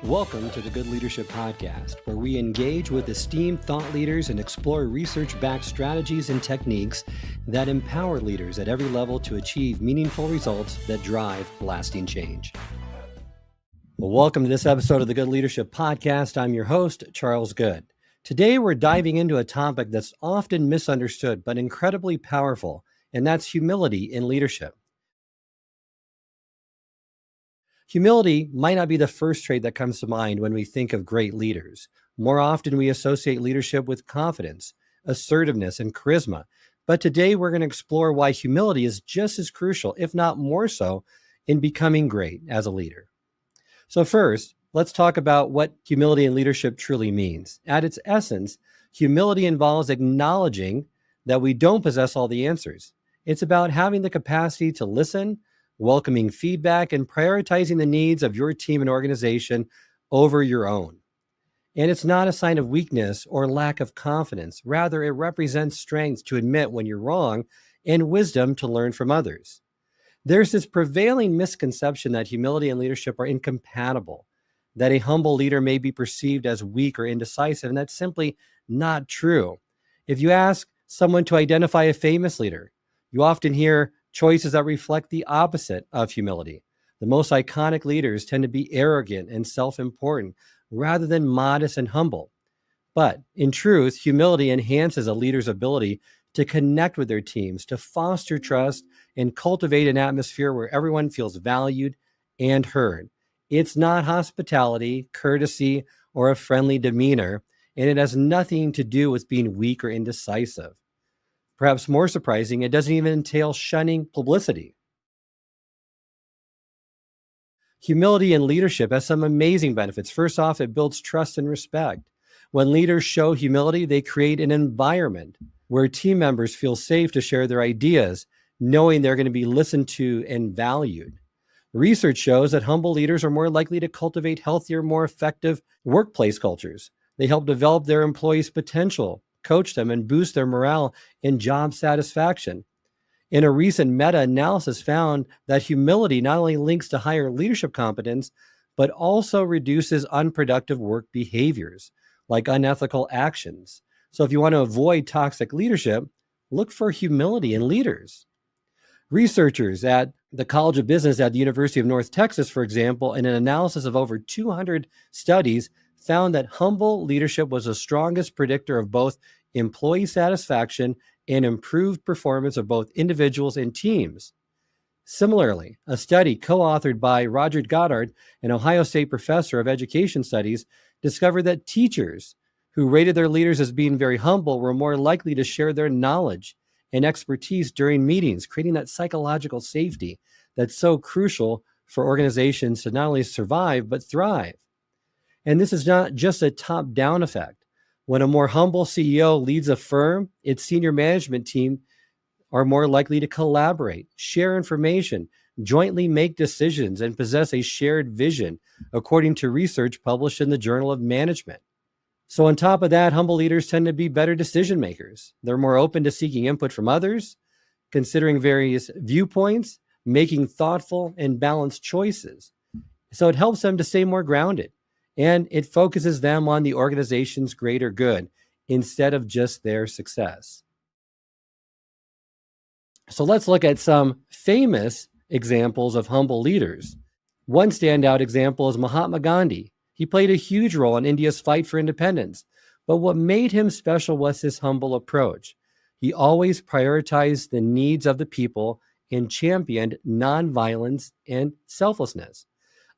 Welcome to the Good Leadership Podcast, where we engage with esteemed thought leaders and explore research-backed strategies and techniques that empower leaders at every level to achieve meaningful results that drive lasting change. Well, welcome to this episode of the Good Leadership Podcast. I'm your host, Charles Good. Today, we're diving into a topic that's often misunderstood but incredibly powerful, and that's humility in leadership. Humility might not be the first trait that comes to mind when we think of great leaders. More often, we associate leadership with confidence, assertiveness, and charisma. But today, we're going to explore why humility is just as crucial, if not more so, in becoming great as a leader. So first, let's talk about what humility in leadership truly means. At its essence, humility involves acknowledging that we don't possess all the answers. It's about having the capacity to listen, welcoming feedback, and prioritizing the needs of your team and organization over your own. And it's not a sign of weakness or lack of confidence. Rather, it represents strength to admit when you're wrong and wisdom to learn from others. There's this prevailing misconception that humility and leadership are incompatible, that a humble leader may be perceived as weak or indecisive, and that's simply not true. If you ask someone to identify a famous leader, you often hear choices that reflect the opposite of humility. The most iconic leaders tend to be arrogant and self-important rather than modest and humble. But in truth, humility enhances a leader's ability to connect with their teams, to foster trust, and cultivate an atmosphere where everyone feels valued and heard. It's not hospitality, courtesy, or a friendly demeanor, and it has nothing to do with being weak or indecisive. Perhaps more surprising, it doesn't even entail shunning publicity. Humility in leadership has some amazing benefits. First off, it builds trust and respect. When leaders show humility, they create an environment where team members feel safe to share their ideas, knowing they're going to be listened to and valued. Research shows that humble leaders are more likely to cultivate healthier, more effective workplace cultures. They help develop their employees' potential, coach them, and boost their morale and job satisfaction. In a recent meta-analysis found that humility not only links to higher leadership competence, but also reduces unproductive work behaviors, like unethical actions. So if you want to avoid toxic leadership, look for humility in leaders. Researchers at the College of Business at the University of North Texas, for example, in an analysis of over 200 studies, found that humble leadership was the strongest predictor of both employee satisfaction and improved performance of both individuals and teams. Similarly, a study co-authored by Roger Goddard, an Ohio State professor of education studies, discovered that teachers who rated their leaders as being very humble were more likely to share their knowledge and expertise during meetings, creating that psychological safety that's so crucial for organizations to not only survive, but thrive. And this is not just a top-down effect. When a more humble CEO leads a firm, its senior management team are more likely to collaborate, share information, jointly make decisions, and possess a shared vision, according to research published in the Journal of Management. So on top of that, humble leaders tend to be better decision makers. They're more open to seeking input from others, considering various viewpoints, making thoughtful and balanced choices. So it helps them to stay more grounded, and it focuses them on the organization's greater good instead of just their success. So let's look at some famous examples of humble leaders. One standout example is Mahatma Gandhi. He played a huge role in India's fight for independence, but what made him special was his humble approach. He always prioritized the needs of the people and championed nonviolence and selflessness.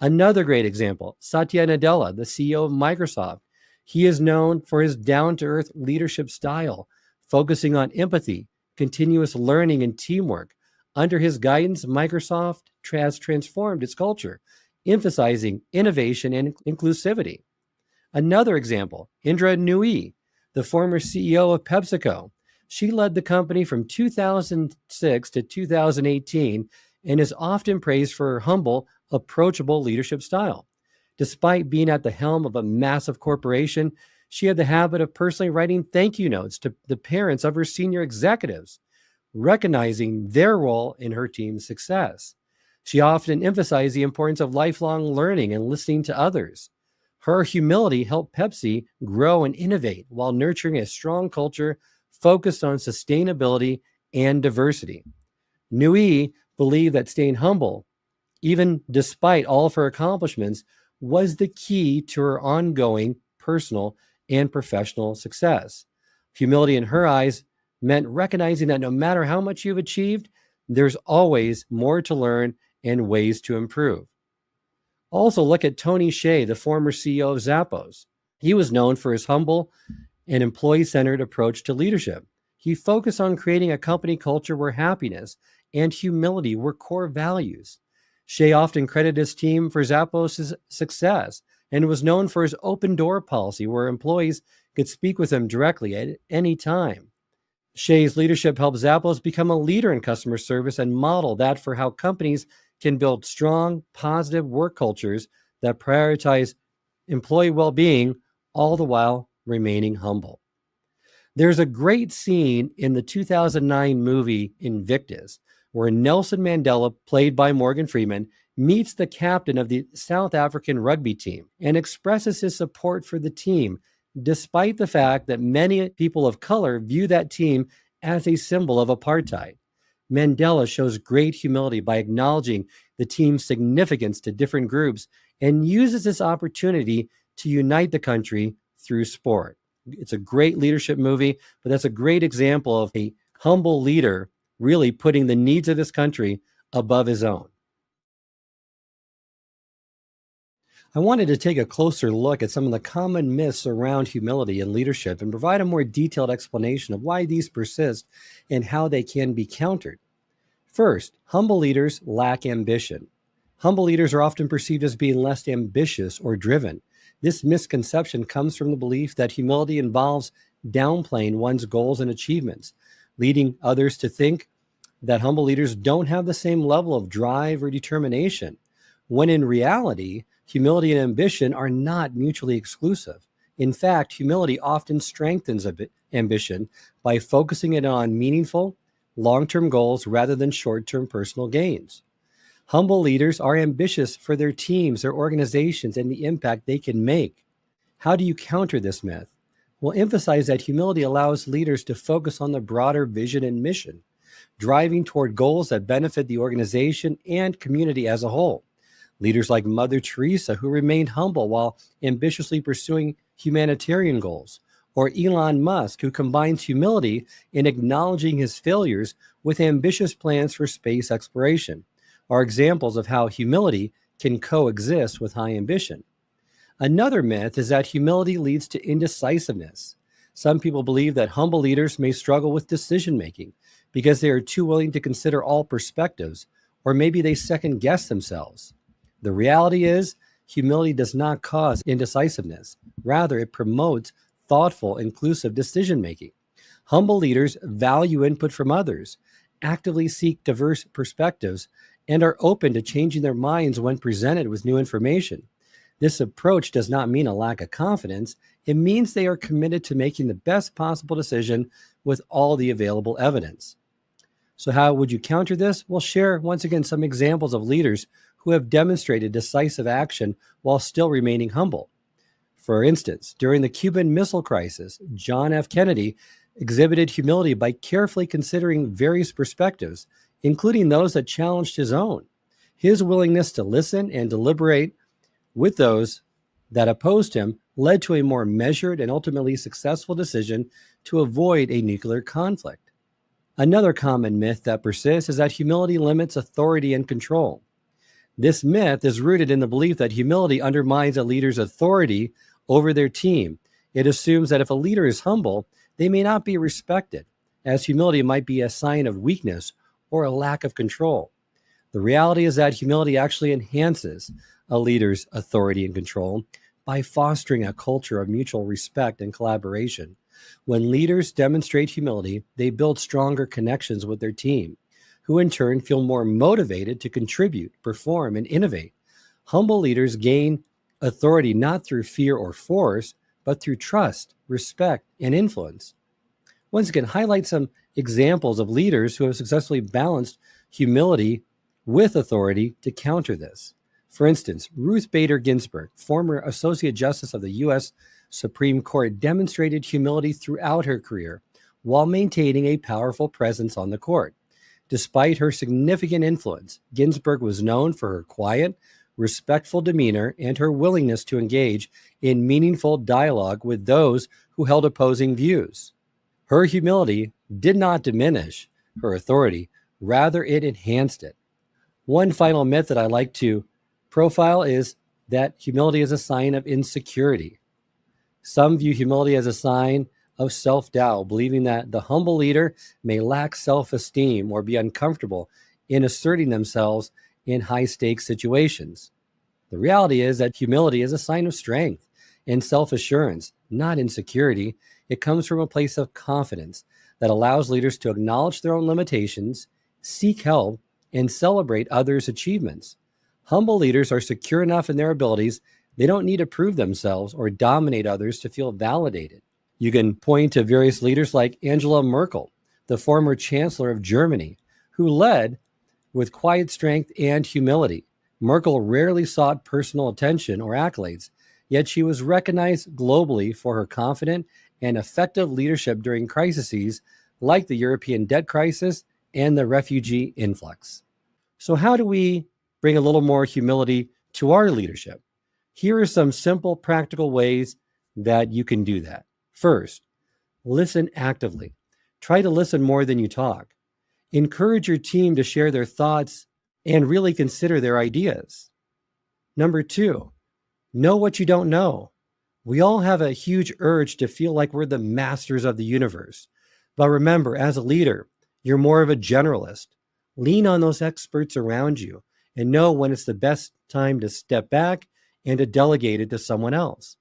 Another great example, Satya Nadella, the CEO of Microsoft. He is known for his down-to-earth leadership style, focusing on empathy, continuous learning, and teamwork. Under his guidance, Microsoft has transformed its culture, emphasizing innovation and inclusivity. Another example, Indra Nooyi, the former CEO of PepsiCo. She led the company from 2006 to 2018 and is often praised for her humble, approachable leadership style. Despite being at the helm of a massive corporation, she had the habit of personally writing thank you notes to the parents of her senior executives, recognizing their role in her team's success. She often emphasized the importance of lifelong learning and listening to others. Her humility helped Pepsi grow and innovate while nurturing a strong culture focused on sustainability and diversity. Nooyi believed that staying humble, even despite all of her accomplishments, was the key to her ongoing personal and professional success. Humility in her eyes meant recognizing that no matter how much you've achieved, there's always more to learn and ways to improve. Also, look at Tony Hsieh, the former CEO of Zappos. He was known for his humble and employee centered approach to leadership. He focused on creating a company culture where happiness and humility were core values. Shea often credited his team for Zappos' success and was known for his open door policy where employees could speak with him directly at any time. Shea's leadership helped Zappos become a leader in customer service and model that for how companies can build strong, positive work cultures that prioritize employee well being, all the while remaining humble. There's a great scene in the 2009 movie Invictus where Nelson Mandela, played by Morgan Freeman, meets the captain of the South African rugby team and expresses his support for the team, despite the fact that many people of color view that team as a symbol of apartheid. Mandela shows great humility by acknowledging the team's significance to different groups and uses this opportunity to unite the country through sport. It's a great leadership movie, but that's a great example of a humble leader really putting the needs of his country above his own. I wanted to take a closer look at some of the common myths around humility and leadership and provide a more detailed explanation of why these persist and how they can be countered. First, humble leaders lack ambition. Humble leaders are often perceived as being less ambitious or driven. This misconception comes from the belief that humility involves downplaying one's goals and achievements, leading others to think that humble leaders don't have the same level of drive or determination, when in reality, humility and ambition are not mutually exclusive. In fact, humility often strengthens ambition by focusing it on meaningful, long-term goals rather than short-term personal gains. Humble leaders are ambitious for their teams, their organizations, and the impact they can make. How do you counter this myth? Well, emphasize that humility allows leaders to focus on the broader vision and mission, driving toward goals that benefit the organization and community as a whole. Leaders like Mother Teresa, who remained humble while ambitiously pursuing humanitarian goals, or Elon Musk, who combines humility in acknowledging his failures with ambitious plans for space exploration, are examples of how humility can coexist with high ambition. Another myth is that humility leads to indecisiveness. Some people believe that humble leaders may struggle with decision making because they are too willing to consider all perspectives, or maybe they second guess themselves. The reality is, humility does not cause indecisiveness. Rather, it promotes thoughtful, inclusive decision making. Humble leaders value input from others, actively seek diverse perspectives, and are open to changing their minds when presented with new information. This approach does not mean a lack of confidence. It means they are committed to making the best possible decision with all the available evidence. So how would you counter this? We'll share once again some examples of leaders who have demonstrated decisive action while still remaining humble. For instance, during the Cuban Missile Crisis, John F. Kennedy exhibited humility by carefully considering various perspectives, including those that challenged his own. His willingness to listen and deliberate with those that opposed him led to a more measured and ultimately successful decision to avoid a nuclear conflict. Another common myth that persists is that humility limits authority and control. This myth is rooted in the belief that humility undermines a leader's authority over their team. It assumes that if a leader is humble, they may not be respected, as humility might be a sign of weakness or a lack of control. The reality is that humility actually enhances a leader's authority and control by fostering a culture of mutual respect and collaboration. When leaders demonstrate humility, they build stronger connections with their team, who in turn feel more motivated to contribute, perform, and innovate. Humble leaders gain authority not through fear or force, but through trust, respect, and influence. Once again, highlight some examples of leaders who have successfully balanced humility with authority to counter this. For instance, Ruth Bader Ginsburg, former Associate Justice of the U.S. Supreme Court, demonstrated humility throughout her career while maintaining a powerful presence on the court. Despite her significant influence, Ginsburg was known for her quiet, respectful demeanor and her willingness to engage in meaningful dialogue with those who held opposing views. Her humility did not diminish her authority, rather, it enhanced it. One final myth that I like to profile is that humility is a sign of insecurity. Some view humility as a sign of self-doubt, believing that the humble leader may lack self-esteem or be uncomfortable in asserting themselves in high-stakes situations. The reality is that humility is a sign of strength and self-assurance, not insecurity. It comes from a place of confidence that allows leaders to acknowledge their own limitations, seek help, and celebrate others' achievements. Humble leaders are secure enough in their abilities. They don't need to prove themselves or dominate others to feel validated. You can point to various leaders like Angela Merkel, the former Chancellor of Germany, who led with quiet strength and humility. Merkel rarely sought personal attention or accolades, yet she was recognized globally for her confident and effective leadership during crises like the European debt crisis and the refugee influx. So how do we bring a little more humility to our leadership? Here are some simple, practical ways that you can do that. First, listen actively. Try to listen more than you talk. Encourage your team to share their thoughts and really consider their ideas. Number two, know what you don't know. We all have a huge urge to feel like we're the masters of the universe. But remember, as a leader, you're more of a generalist. Lean on those experts around you and know when it's the best time to step back and to delegate it to someone else.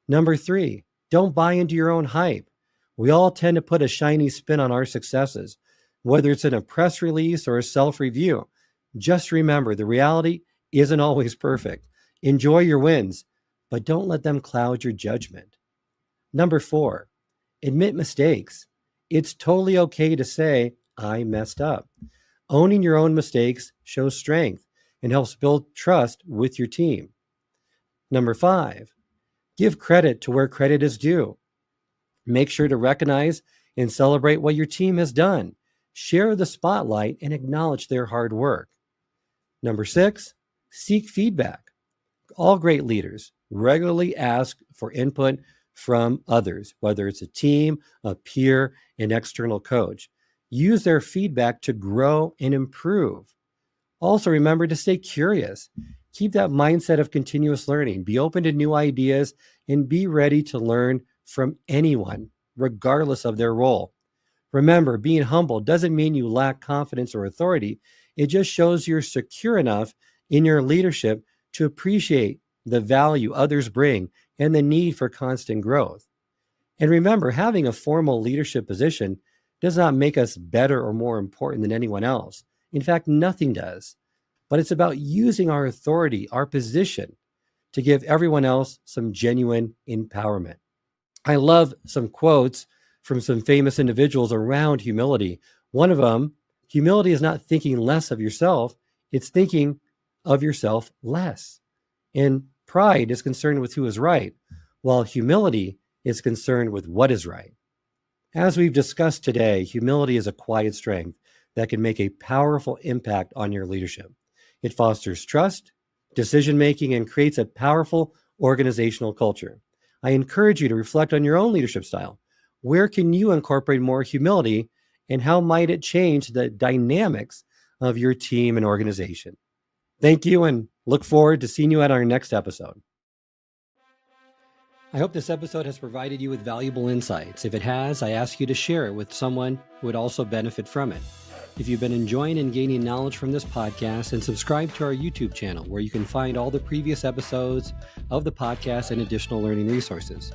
Number three, don't buy into your own hype. We all tend to put a shiny spin on our successes, whether it's in a press release or a self-review. Just remember, the reality isn't always perfect. Enjoy your wins, but don't let them cloud your judgment. Number four, admit mistakes. It's totally okay to say, I messed up. Owning your own mistakes shows strength and helps build trust with your team. Number five, give credit to where credit is due. Make sure to recognize and celebrate what your team has done. Share the spotlight and acknowledge their hard work. Number six, seek feedback. All great leaders regularly ask for input from others, whether it's a team, a peer, an external coach. Use their feedback to grow and improve. Also, remember to stay curious. Keep that mindset of continuous learning. Be open to new ideas and be ready to learn from anyone, regardless of their role. Remember, being humble doesn't mean you lack confidence or authority. It just shows you're secure enough in your leadership to appreciate the value others bring and the need for constant growth. And remember, having a formal leadership position does not make us better or more important than anyone else. In fact, nothing does. But it's about using our authority, our position, to give everyone else some genuine empowerment. I love some quotes from some famous individuals around humility. One of them, humility is not thinking less of yourself, it's thinking of yourself less. And pride is concerned with who is right, while humility is concerned with what is right. As we've discussed today, humility is a quiet strength that can make a powerful impact on your leadership. It fosters trust, decision-making, and creates a powerful organizational culture. I encourage you to reflect on your own leadership style. Where can you incorporate more humility, and how might it change the dynamics of your team and organization? Thank you, and look forward to seeing you at our next episode. I hope this episode has provided you with valuable insights. If it has, I ask you to share it with someone who would also benefit from it. If you've been enjoying and gaining knowledge from this podcast, then subscribe to our YouTube channel, where you can find all the previous episodes of the podcast and additional learning resources.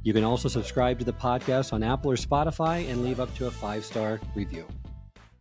You can also subscribe to the podcast on Apple or Spotify and leave up to a 5-star review.